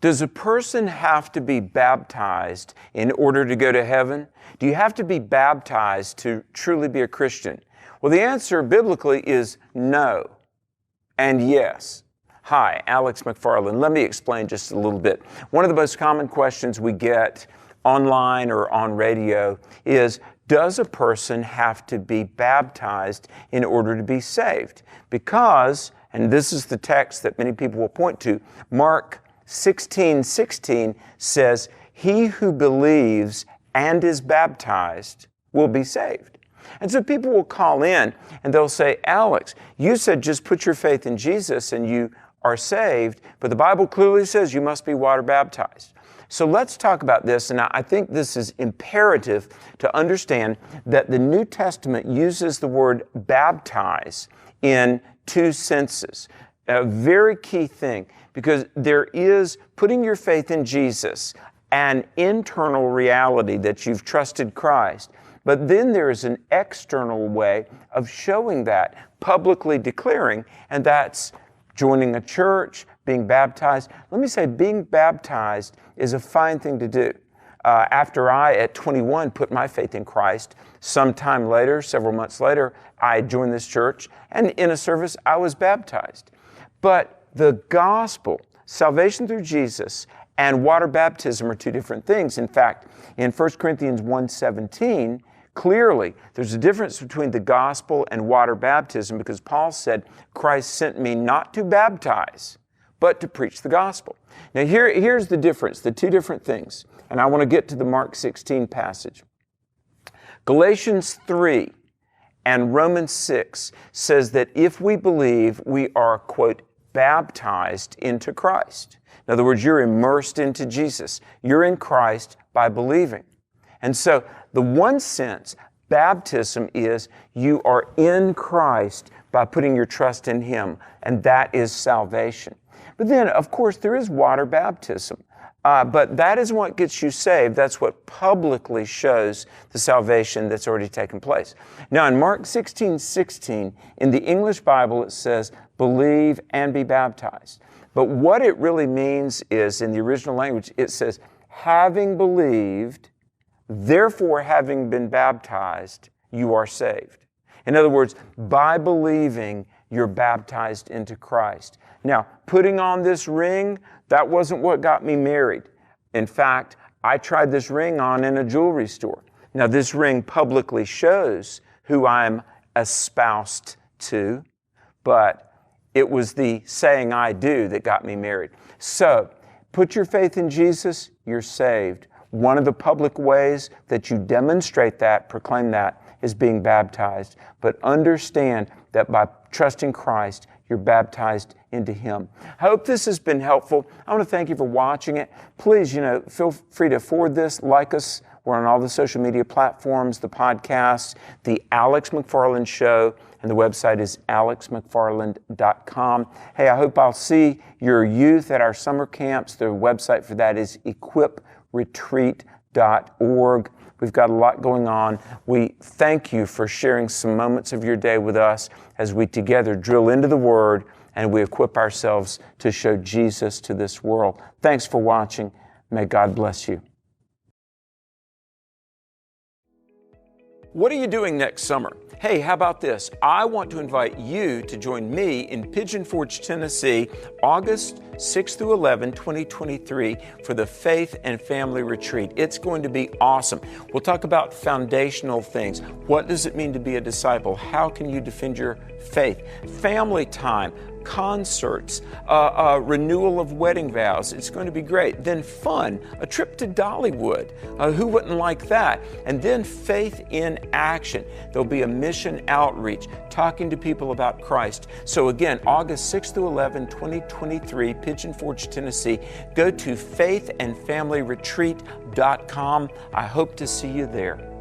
Does a person have to be baptized in order to go to heaven? Do you have to be baptized to truly be a Christian? Well, the answer biblically is no and yes. Hi, Alex McFarland. Let me explain just a little bit. One of the most common questions we get online or on radio is, does a person have to be baptized in order to be saved? Because, and this is the text that many people will point to, Mark 16:16 says, he who believes and is baptized will be saved. And so people will call in and they'll say, Alex, you said just put your faith in Jesus and you are saved, but the Bible clearly says you must be water baptized. So let's talk about this, and I think this is imperative to understand that the New Testament uses the word baptize in two senses. A very key thing, because there is putting your faith in Jesus, an internal reality that you've trusted Christ, but then there is an external way of showing that, publicly declaring, and that's joining a church, being baptized. Let me say, being baptized is a fine thing to do. After I, at 21, put my faith in Christ, sometime later, several months later, I joined this church, and in a service, I was baptized. But the gospel, salvation through Jesus, and water baptism are two different things. In fact, in 1 Corinthians 1:17, clearly, there's a difference between the gospel and water baptism because Paul said, Christ sent me not to baptize, but to preach the gospel. Now here's the difference, the two different things. And I want to get to the Mark 16 passage. Galatians 3 and Romans 6 says that if we believe, we are, quote, baptized into Christ. In other words, you're immersed into Jesus. You're in Christ by believing. And so the one sense, baptism is you are in Christ by putting your trust in Him, and that is salvation. But then, of course, there is water baptism. But that isn't what gets you saved. That's what publicly shows the salvation that's already taken place. Now, in Mark 16:16, in the English Bible, it says, believe and be baptized. But what it really means is, in the original language, it says, having believed, therefore having been baptized, you are saved. In other words, by believing, you're baptized into Christ. Now, putting on this ring, that wasn't what got me married. In fact, I tried this ring on in a jewelry store. Now, this ring publicly shows who I'm espoused to, but it was the saying I do that got me married. So, put your faith in Jesus, you're saved. One of the public ways that you demonstrate that, proclaim that, is being baptized. But understand that by trusting Christ, you're baptized into Him. I hope this has been helpful. I want to thank you for watching it. Please, feel free to forward this, like us. We're on all the social media platforms, the podcasts, the Alex McFarland Show, and the website is alexmcfarland.com. Hey, I hope I'll see your youth at our summer camps. The website for that is equipretreat.org. We've got a lot going on. We thank you for sharing some moments of your day with us as we together drill into the Word and we equip ourselves to show Jesus to this world. Thanks for watching. May God bless you. What are you doing next summer? Hey, how about this? I want to invite you to join me in Pigeon Forge, Tennessee, August 6 through 11, 2023, for the Faith and Family Retreat. It's going to be awesome. We'll talk about foundational things. What does it mean to be a disciple? How can you defend your faith? Family time, concerts, renewal of wedding vows. It's going to be great. Then fun, a trip to Dollywood. Who wouldn't like that? And then faith in action. There'll be a mission outreach, talking to people about Christ. So again, August 6 through 11, 2023, Pigeon Forge, Tennessee. Go to faithandfamilyretreat.com. I hope to see you there.